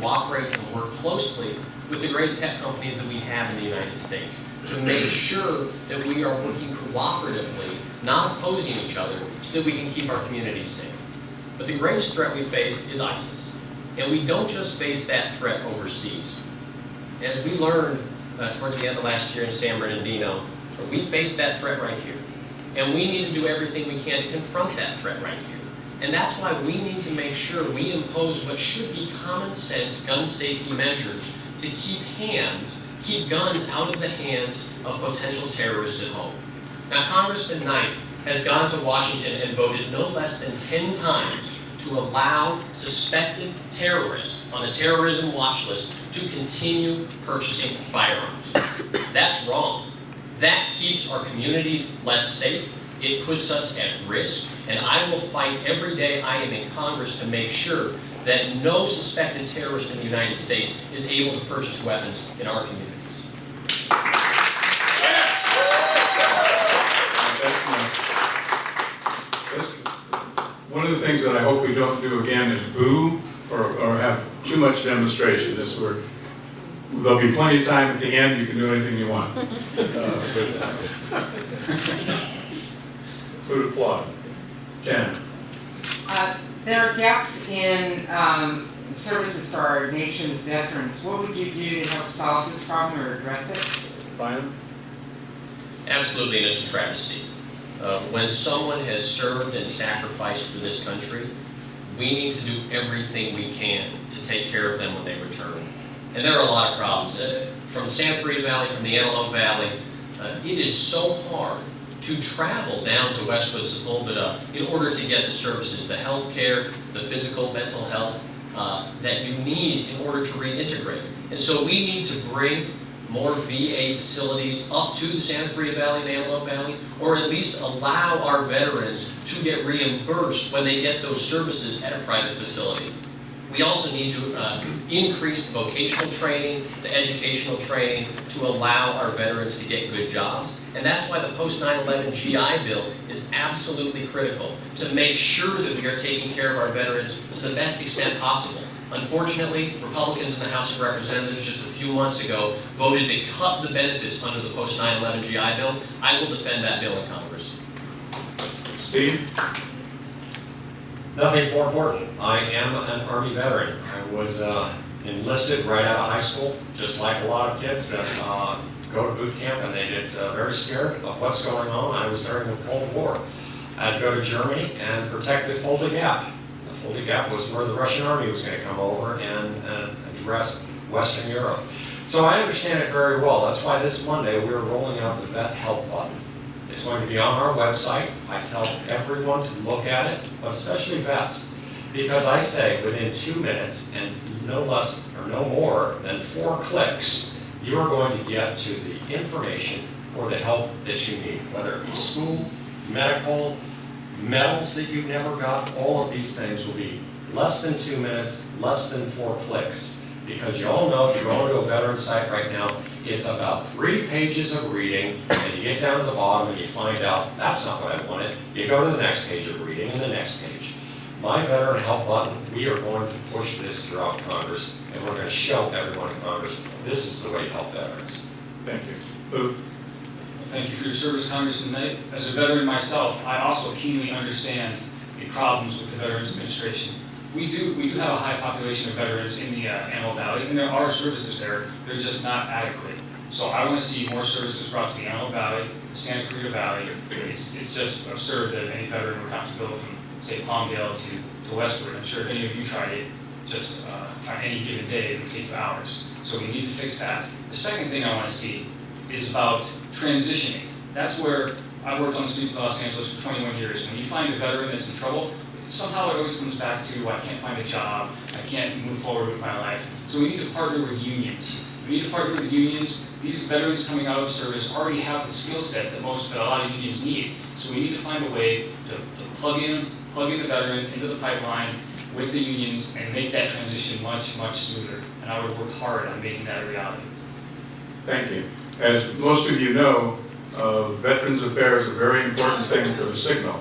cooperate and work closely with the great tech companies that we have in the United States to make sure that we are working cooperatively, not opposing each other, so that we can keep our communities safe. But the greatest threat we face is ISIS. And we don't just face that threat overseas. As we learned towards the end of last year in San Bernardino, we face that threat right here. And we need to do everything we can to confront that threat right here. And that's why we need to make sure we impose what should be common sense gun safety measures to keep guns out of the hands of potential terrorists at home. Now, Congressman Knight has gone to Washington and voted no less than 10 times to allow suspected terrorists on the terrorism watch list to continue purchasing firearms. That's wrong. That keeps our communities less safe. It puts us at risk. And I will fight every day I am in Congress to make sure that no suspected terrorist in the United States is able to purchase weapons in our communities. One of the things that I hope we don't do again is boo or have too much demonstration. There'll be plenty of time at the end. You can do anything you want. Would applaud. Ken. There are gaps in services for our nation's veterans. What would you do to help solve this problem or address it? Brian? Absolutely, and it's a travesty. When someone has served and sacrificed for this country, we need to do everything we can to take care of them when they return. And there are a lot of problems. From the Santa Rita Valley, from the Antelope Valley, it is so hard to travel down to Westwood Sepulveda in order to get the services, the health care, the physical, mental health that you need in order to reintegrate. And so we need to bring more VA facilities up to the Santa Rita Valley and Antelope Valley, or at least allow our veterans to get reimbursed when they get those services at a private facility. We also need to increase the vocational training, the educational training, to allow our veterans to get good jobs. And that's why the post-9/11 GI Bill is absolutely critical, to make sure that we are taking care of our veterans to the best extent possible. Unfortunately, Republicans in the House of Representatives just a few months ago voted to cut the benefits under the post-9/11 GI Bill. I will defend that bill in Congress. Steve? Nothing more important. I am an Army veteran. I was enlisted right out of high school, just like a lot of kids that go to boot camp and they get very scared of what's going on. I was during the Cold War. I had to go to Germany and protect the Fulda Gap. The Fulda Gap was where the Russian Army was going to come over and address Western Europe. So I understand it very well. That's why this Monday we're rolling out the Vet Help button. It's going to be on our website. I tell everyone to look at it, but especially vets, because I say within 2 minutes and no less or no more than 4 clicks, you are going to get to the information or the help that you need, whether it be school, medical, medals that you've never got. All of these things will be less than 2 minutes, less than 4 clicks. Because you all know if you're going to a veteran site right now, it's about 3 pages of reading, and you get down to the bottom and you find out, that's not what I wanted. You go to the next page of reading and the next page. My Veteran Help button, we are going to push this throughout Congress, and we're going to show everyone in Congress, this is the way to help veterans. Thank you. Boo. Thank you for your service, Congressman Knight. As a veteran myself, I also keenly understand the problems with the Veterans Administration. We do have a high population of veterans in the Antelope Valley, and there are services there. They're just not adequate. So I want to see more services brought to the Antelope Valley, the Santa Cruz Valley. It's just absurd that any veteran would have to go from, say, Palmdale to Westwood. I'm sure if any of you tried it, just on any given day, it would take hours. So we need to fix that. The second thing I want to see is about transitioning. That's where I worked on the streets of Los Angeles for 21 years. When you find a veteran that's in trouble, somehow it always comes back to, I can't find a job, I can't move forward with my life. So we need to partner with unions. We need to partner with unions. These veterans coming out of service already have the skill set that a lot of unions need. So we need to find a way to plug in the veteran into the pipeline with the unions and make that transition much, much smoother. And I would work hard on making that a reality. Thank you. As most of you know, Veterans Affairs is a very important thing for the Signal.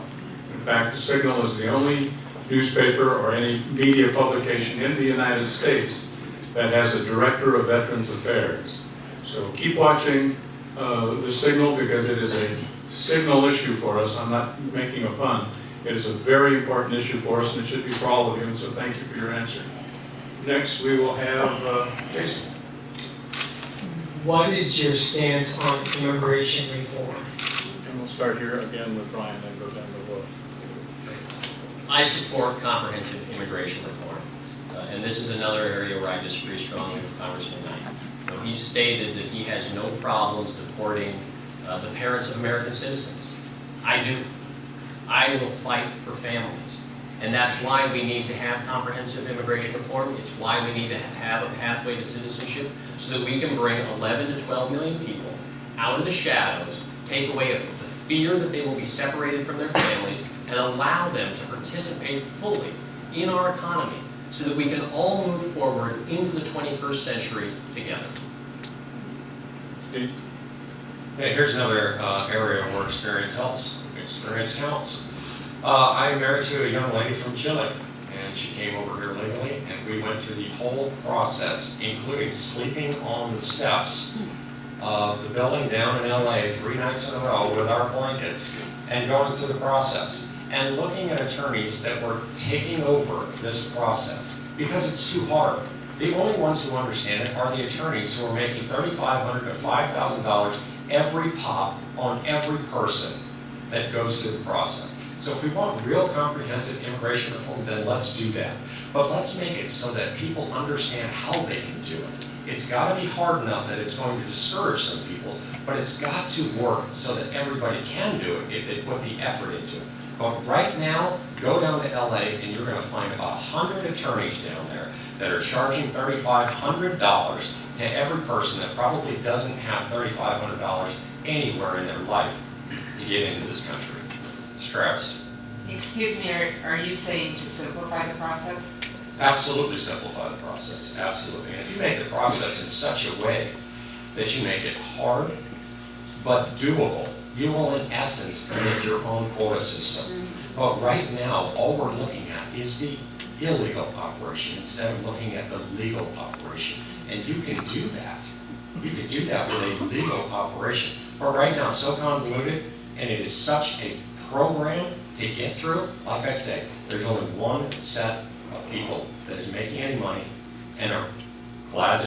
In fact, the Signal is the only newspaper or any media publication in the United States that has a Director of Veterans Affairs. So keep watching the signal, because it is a signal issue for us. I'm not making a pun. It is a very important issue for us, and it should be for all of you, and so thank you for your answer. Next, we will have Jason. What is your stance on immigration reform? And we'll start here again with Brian, then go down the road. I support comprehensive immigration reform, and this is another area where I disagree strongly with Congressman Knight. He stated that he has no problems deporting the parents of American citizens. I do. I will fight for families, and that's why we need to have comprehensive immigration reform. It's why we need to have a pathway to citizenship, so that we can bring 11 to 12 million people out of the shadows, take away the fear that they will be separated from their families, and allow them to participate fully in our economy, so that we can all move forward into the 21st century together. Steve? Hey, here's another area where experience helps. Experience counts. I'm married to a young lady from Chile, and she came over here legally, and we went through the whole process, including sleeping on the steps of the building down in LA 3 nights in a row with our blankets, and going through the process, and looking at attorneys that were taking over this process, because it's too hard. The only ones who understand it are the attorneys who are making $3,500 to $5,000 every pop on every person that goes through the process. So if we want real comprehensive immigration reform, then let's do that. But let's make it so that people understand how they can do it. It's got to be hard enough that it's going to discourage some people, but it's got to work so that everybody can do it if they put the effort into it. But right now, go down to LA and you're going to find about 100 attorneys down there that are charging $3,500 to every person that probably doesn't have $3,500 anywhere in their life to get into this country. It's Travis. Excuse me, are you saying to simplify the process? Absolutely simplify the process, absolutely. And if you make the process in such a way that you make it hard but doable, you will in essence make your own quota system. But right now, all we're looking at is the illegal operation instead of looking at the legal operation. And you can do that. You can do that with a legal operation. But right now, it's so convoluted, and it is such a program to get through. Like I say, there's only one set of people that is making any money and are glad to